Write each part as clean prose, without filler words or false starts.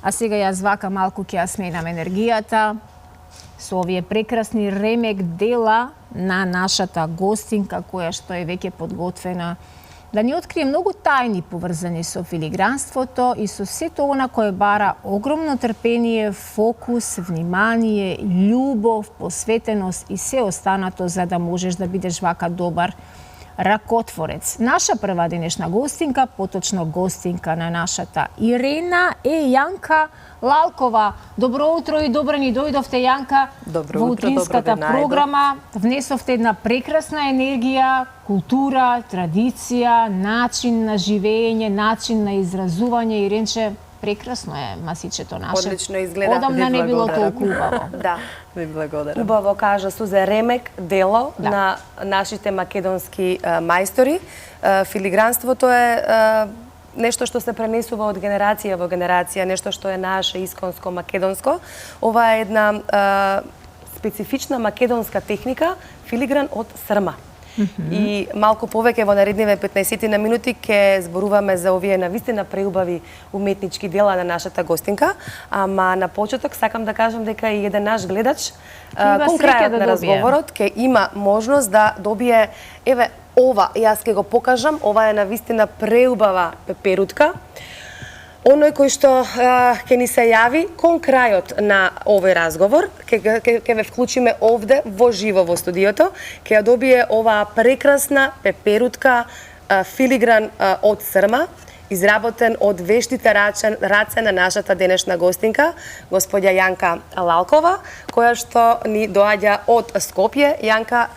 А сега јас вака малку ќе ја сменам енергијата со овие прекрасни ремек дела на нашата гостинка која што е веќе подготвена да ни открие многу тајни поврзани со филигранството и со сето она кое бара огромно трпение, фокус, внимание, љубов, посветеност и се останато за да можеш да бидеш вака добар ракотворец. Наша прва денешна гостинка, поточно гостинка на нашата Ирена е Јанка Лалкова. Добро утро и добро ни дојдовте, Јанка, во утринската програма. Внесовте една прекрасна енергија, култура, традиција, начин на живење, начин на изразување. Иренче, прекрасно е масичето наше. Одлично изгледа. Одамна не било толку убаво. Да. Ви благодарам. Убаво кажа Сузе, ремек дело на нашите македонски мајстори. Филигранството е нешто што се пренесува од генерација во генерација, нешто што е наше исконско македонско. Ова е една специфична македонска техника, филигран од срма. И малку повеќе во наредниве 15 на минути ќе зборуваме за овие навистина преубави уметнички дела на нашата гостинка. Ама на почеток сакам да кажам дека и еден наш гледач кон крајот на разговорот ќе има можност да добие, еве, ова, јас ќе го покажам, ова е навистина преубава пеперутка. Оној кој што ќе ни се јави кон крајот на овој разговор, ќе ве вклучиме овде во живо во студиото, ќе ја добие оваа прекрасна пеперутка филигран од срма, изработен од вештите раце на нашата денешна гостинка, господја Јанка Лалкова, која што ни доаѓа од Скопје. Јанка,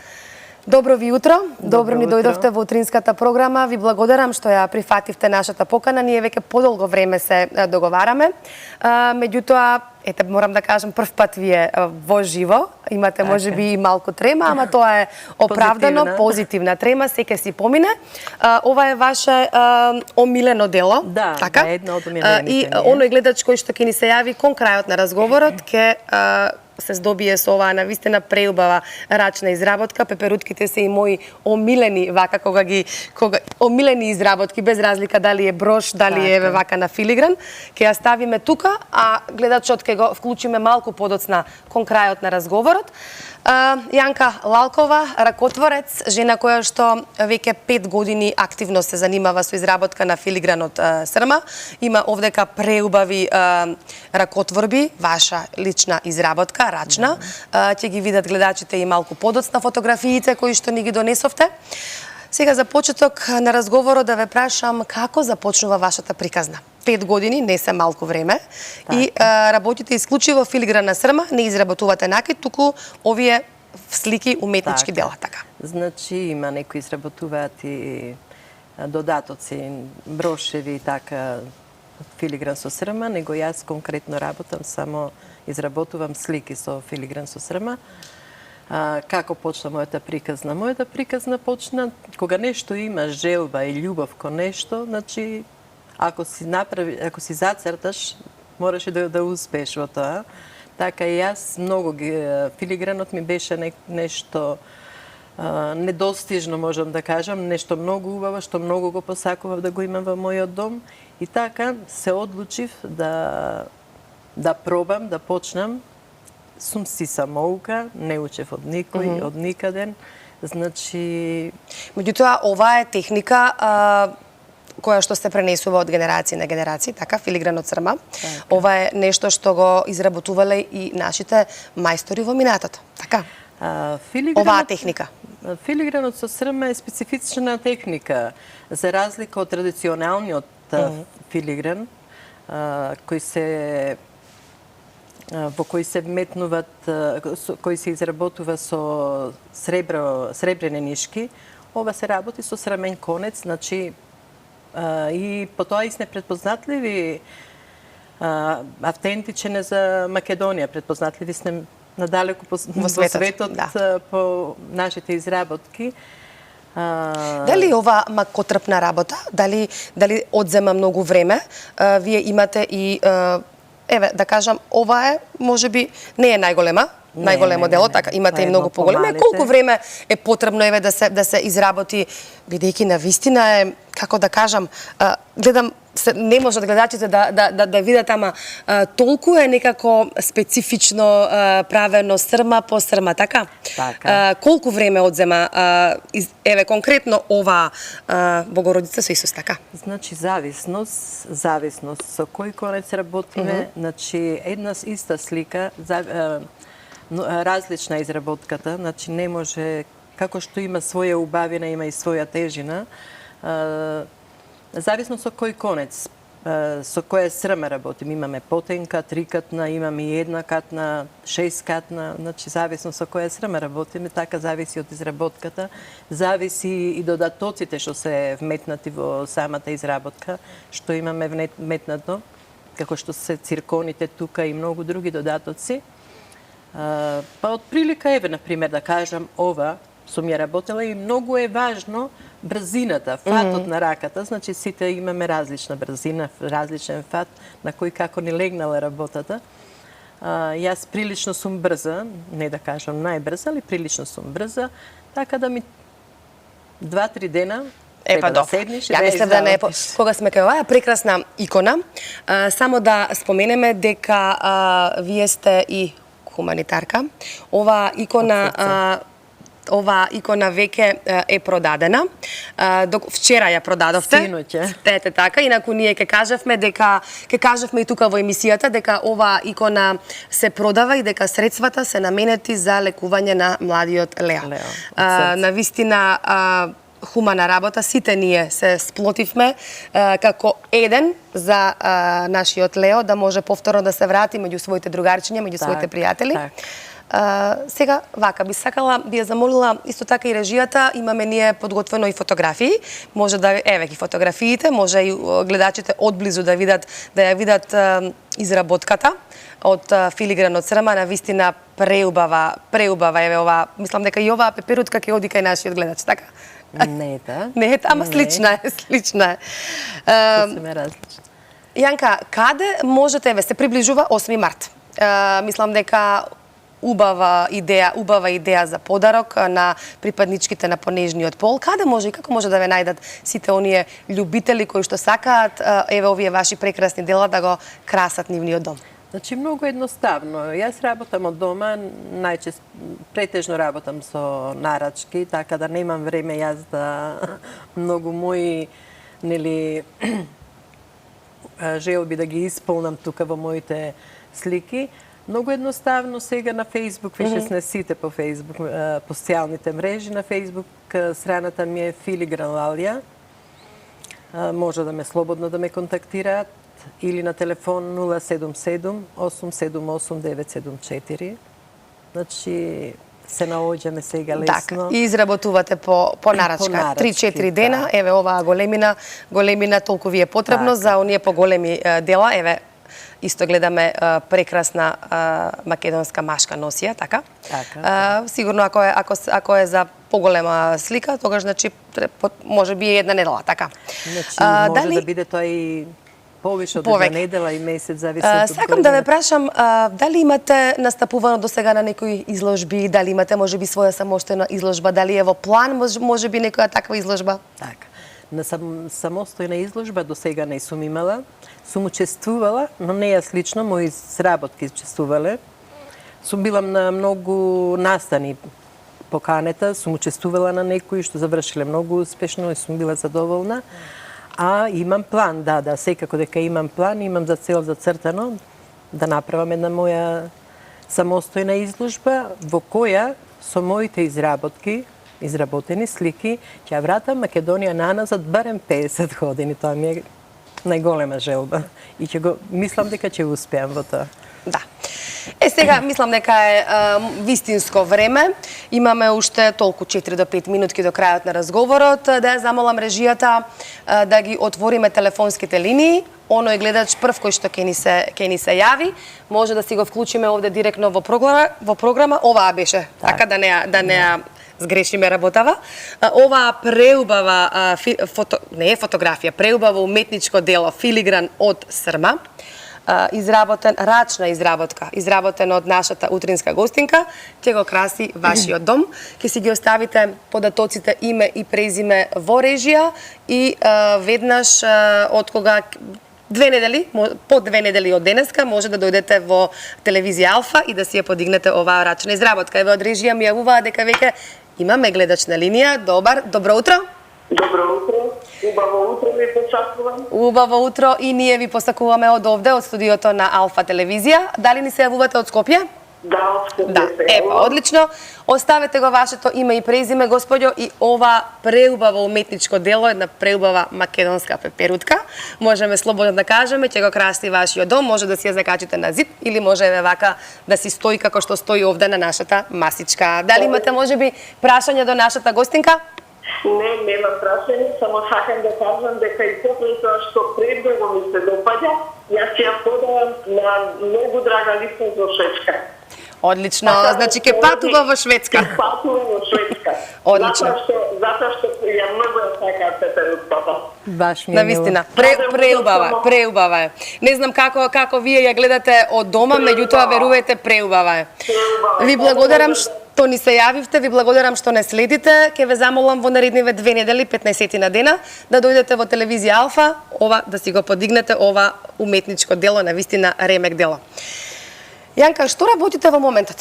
добро ви утро. Добро ни дојдовте во утринската програма. Ви благодарам што ја прифативте нашата покана. Ние веќе подолго време се договараме. Меѓутоа, ете, морам да кажам, прв пат ви е во живо. Имате можеби и малку трема, ама тоа е оправдано, позитивна трема, секој си помине. Ова е ваше омилено дело, да, така? Да, едно од омилените. И оној гледач кој што ќе ни се јави кон крајот на разговорот ќе се здобие со оваа навистина преубава рачна изработка. Пеперутките се и мои омилени, вака кога омилени изработки, без разлика дали е брош, дали е вака на филигран. Ќе ја ставиме тука, а гледачот ќе го вклучиме малку подоцна кон крајот на разговорот. Јанка Лалкова, ракотворец, жена која што веќе 5 години активно се занимава со изработка на филигран од срма. Има овдека преубави ракотворби, ваша лична изработка, рачна. Ќе ги видат гледачите и малку подоцна фотографиите кои што ни ги донесовте. Сега за почеток на разговорот да ве прашам како започнува вашата приказна. 5 години, не се малку време, и работите исклучиво филигран на срма, не изработувате накид, туку овие слики уметнички дела, така. Значи, има некои изработуваат и додатоци, брошеви и така, филигран со срма, него јас конкретно работам, само изработувам слики со филигран со срма. Како почна мојата приказна? Мојата приказна почна кога нешто има желба и љубов кон нешто, значи ако си зацрташ, мораш да успееш во тоа. Така и јас многу филигранот ми беше нешто недостижно, можам да кажам, нешто многу убаво, што многу го посакував да го имам во мојот дом. И така се одлучив да пробам, да почнам. Сум си самоука, не учев од никој, од никаден. Значи... Меѓутоа, ова е техника која што се пренесува од генерација на генерација, така, филигран од срма. Ова е нешто што го изработувале и нашите мајстори во минатото, така? Оваа техника. Филигранот со срма е специфична техника, за разлика од традиционалниот филигран, во кој се вметнуваат, кој се изработува со сребрени нишки. Ова се работи со срамен конец, значи и потоа и сме предпознатливи, автентичен е за Македонија, предпознатливи сме надалеку во светот по нашите изработки. Дали ова макотрпна работа, дали одзема многу време? Вие имате и, еве, да кажам, ова е, можеби, не е најголема, најголемо дело, така имате и многу поголеми. Колку време е потребно еве да се изработи, бидејќи на вистина е, како да кажам, гледам не можат гледачите да видат, ама толку е некако специфично правено срма по срма, така? Така. Колку време одзема еве конкретно ова Богородица со Исус, така? Значи зависност со кој конец работиме, значи една иста слика, различна изработката, значи не може, како што има своја убавина, има и своја тежина, зависно со кој конец, со која срма работим. Имаме потенка, трикатна, имаме и еднакатна, шесткатна, значи зависно со која срма работиме, така зависи од изработката, зависи и додатоците што се вметнати во самата изработка, што имаме вметнато, како што се цирконите тука и многу други додатоци. Па од прилика еве, например, да кажам, ова сум ја работела и многу е важно брзината, фатот на раката, значи сите имаме различна брзина, различен фат на кој како ни легнала работата. Јас прилично сум брза, не да кажам најбрза, али прилично сум брза, така да ми 2-3 дена треба да седнеш и да мислам да не кога сме кај оваа прекрасна икона, само да споменеме дека вие сте и хуманитарка. Оваа икона веќе е продадена. Вчера ја продадовте. Синоќа. Ете така, инаку ние ќе кажавме и тука во емисијата дека оваа икона се продава и дека средствата се наменети за лекување на младиот Лео. На вистина хумана работа, сите ние се сплотивме како еден за нашиот Лео да може повторно да се врати меѓу своите другарчиња, меѓу своите пријатели. Сега, вака, би ја замолила исто така и режијата, имаме ние подготвено и фотографии, може да, еве ги фотографиите, може и гледачите одблизу да ја видат изработката од филигран од срма, на вистина преубава, еве ова, мислам дека и оваа пеперутка ќе оди кај нашиот гледач, така? Не е та. Не е та, ама слична е. Сосем е различна. Јанка, каде можете, еве, се приближува 8 март. Мислам дека убава идеја за подарок на припадничките на понежниот пол. Каде може и како може да ве најдат сите оние љубители кои што сакаат еве овие ваши прекрасни дела да го красат нивниот дом? Значи, многу едноставно. Јас работам од дома, претежно работам со нарачки, така да немам време јас да многу мои, нели, желби да ги исполнам тука во моите слики. Многу едноставно сега на Facebook, више сме сите по Facebook, по социјалните мрежи. На Facebook страната ми е Филигран Лалија. Може да ме слободно да ме контактираат или на телефон 077 878 974. Значи, се наоѓаме сега лесно. Така, и изработувате по нарачка. 3-4 дена, еве оваа големина толку ви е потребно за оние поголеми дела, еве исто гледаме прекрасна македонска машка носија, така? Така. Сигурно ако е за поголема слика, тогаш значи може би една недела, така? Значи може да биде тоа и повише од една недела и месец, зависи од сакам да ве прашам, дали имате настапувано до сега на некои изложби, дали имате можеби своја самостојна изложба, дали е во план можеби некоја таква изложба? Така. На самостојна изложба до сега не сум имала. Сум учествувала, но не јас лично, мои сработки учествувале. Сум била на многу настани поканета, сум учествувала на некои што завршиле многу успешно и сум била задоволна. А имам план, да, секако дека имам план, имам за цел зацртано да направам една моја самостојна изложба во која со моите изработени слики, ќе вратам Македонија наназад барем 50 години. Тоа ми е најголема желба. И мислам дека ќе успеам во тоа. Да. Сега, мислам дека е вистинско време. Имаме уште толку 4 до 5 минутки до крајот на разговорот. Да ја замолам режијата да ги отвориме телефонските линии. Оној гледач прв кој што ќе ни се јави, може да си го вклучиме овде директно во програма. Оваа беше, така да не ја сгрешиме работава. Оваа преубава не е фотографија, преубава уметничко дело филигран од срма. рачна изработен од нашата утринска гостинка, ќе го краси вашиот дом. Ќе си ги оставите податоците име и презиме во режија и веднаш од кога 2 недели, по 2 недели од денеска, може да дојдете во телевизија Алфа и да си ја подигнете оваа рачна изработка. Еве од режија ми јавуваа дека веќе имаме гледач на линија. Добро утро. Добро утро, убаво утро ви посакувам. Убаво утро и ние ви посакуваме од овде, од студиото на Алфа телевизија. Дали ни се јавувате од Скопје? Да, од Скопје Да, се јавувам. одлично. Оставете го вашето име и презиме, господјо, и ова преубаво уметничко дело, една преубава македонска пеперутка. Можеме слободно да кажеме, ќе го краси вашиот дом, може да си ја закачите на зид или може еве вака да си стои како што стои овде на нашата масичка. Дали имате можеби прашање до нашата гостинка? Не, немам прашање, само сакам да кажам дека и покрај тоа што предбего ми се допаѓа, јас ќе ја подавам на многу драга личност во Шведска. Одлично, значи ќе патува во Шведска. Ќе патува во Шведска. Одлично. Затоа што ја многу ја сакам пеперутката. Баш ми е Навистина, мило. преубава е. Не знам како вие ја гледате од дома, меѓутоа верувајте, преубава е. Ви благодарам што ни се јавивте, ви благодарам што не следите. Ќе ве замолам во наредниве 2 недели, 15 на дена, да дојдете во телевизија Алфа, да си го подигнете ова уметничко дело, навистина ремек дело. Јанка, што работите во моментот?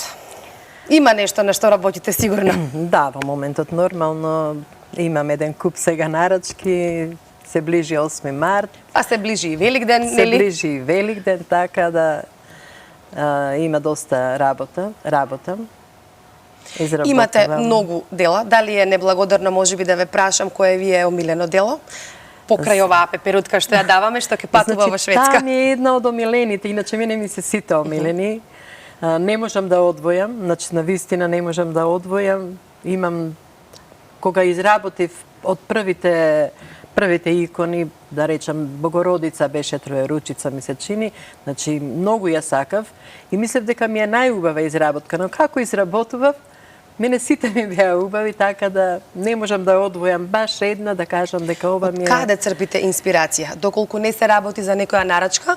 Има нешто на што работите сигурно. Да, во моментот нормално имам еден куп сега нарачки, се ближи 8 март. А се ближи и Великден, Се нели? ближи и Великден, така да има доста работа. Имате многу дела. Дали е неблагодарно, можеби да ве прашам, кое ви е омилено дело? Покрај оваа пеперутка што ја даваме, што ќе патува во Шведска. Таа ми е една од омилените, иначе мене ми се сите омилени. Не можам да одвојам, значи навистина не можам да одвојам. Имам, кога изработив од првите икони, да речам, Богородица беше троеручица, ми се чини, значи многу ја сакав и мислев дека ми е најубава изработка, но како изработував, мене сите ми беа убави, така да не можам да одвојам баш една, да кажам дека ова ми е... Каде црпите инспирација? Доколку не се работи за некоја нарачка,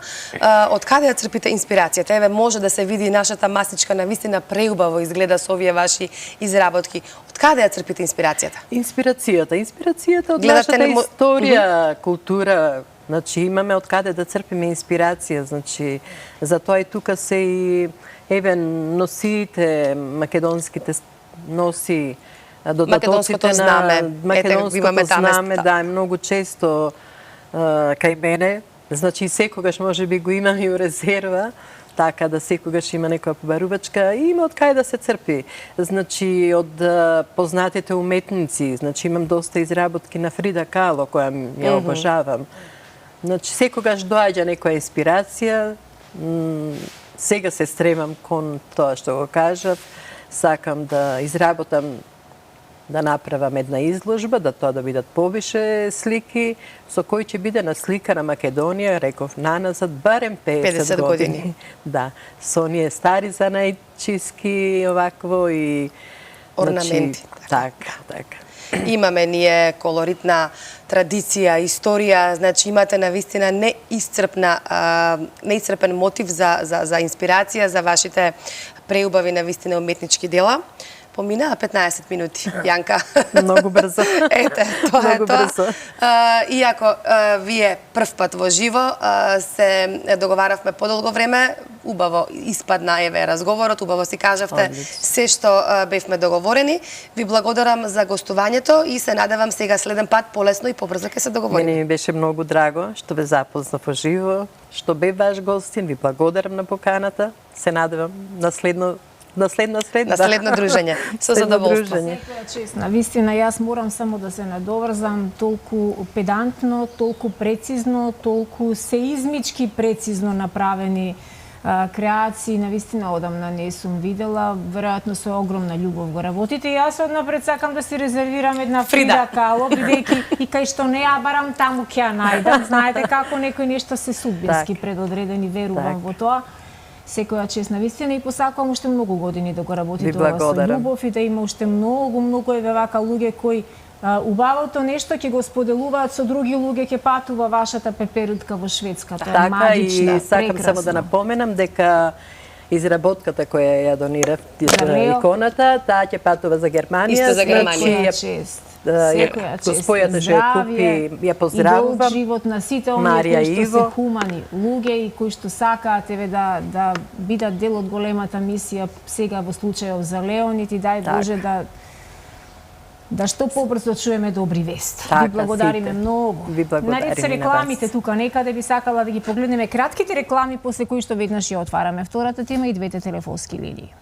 од каде ја црпите инспирацијата? Еве, може да се види нашата масичка, навистина преубаво изгледа со овие ваши изработки. Од каде ја црпите инспирацијата? Инспирацијата од Гледате нашата ли историја, култура, значи имаме од каде да црпиме инспирација, значи затоа и тука се и еве носите македонските носи додатоците на македонското знаме, да, многу често кај мене, значи секогаш можеби го имам и у резерва, така да секогаш има некоја побарувачка и има од кај да се црпи. Значи од познатите уметници, значи имам доста изработки на Фрида Кало која ја обожавам. Значи секогаш доаѓа некоја инспирација, сега се стремам кон тоа што го кажав, сакам да изработам, да направам една изложба, да тоа да бидат повише слики, со кој ќе биде насликана Македонија, реков наназад, барем 50 години. Да, со оние стари занајчиски, овакво и... Орнаменти. Така. Имаме ние колоритна традиција, историја, значи имате навистина неисцрпен мотив за инспирација за вашите преубави навистина уметнички дела. Поминаа 15 минути, Јанка. Многу брзо. Ете, тоа е тоа. Брзо. Иако вие прв пат во живо се договаравме подолго време, убаво испадна еве разговорот, убаво си кажавте се што бевме договорени. Ви благодарам за гостувањето и се надевам сега следен пат полесно и побрзо ќе се договориме. Мене ми беше многу драго што ве запознав во живо, што бев ваш гостин, ви благодарам на поканата. Се надевам на следно дружење. Со задоволство. Секоја чест. Навистина, јас морам само да се надоврзам, толку педантно, толку прецизно, толку сеизмички прецизно направени креации, навистина одамна не сум видела, веројатно со огромна љубов го работите. Јас однапред сакам да си резервирам една Фрида Кало, бидејќи и кај што не ја барам, таму ќе ја најдам. Знаете како некои нешта се судбински предодредени, верувам во тоа. Секоја чест навистина и посакувам уште многу години да го работите ова со љубов и да има уште многу еве вака луѓе кои Убавото нешто ќе го споделуваат со други луѓе, ќе патува вашата пеперутка во Шведска. Тоа е Така, магична, и сакам само да напоменам дека изработката која ја донирав иконата, таа ќе патува за Германија. Исто за Германија. Госпојата што ја купи, ја поздравувам. И долг живот на сите оние кои што се хумани луѓе и кои што сакаат да бидат дел од големата мисија сега во случајов за Леонид и дај Боже да што побрзо чуеме добри вести. Ви благодариме многу. Наред се рекламите тука, некаде би сакала да ги погледнеме кратките реклами после кои што веднаш ја отвараме втората тема и двете телефонски линии.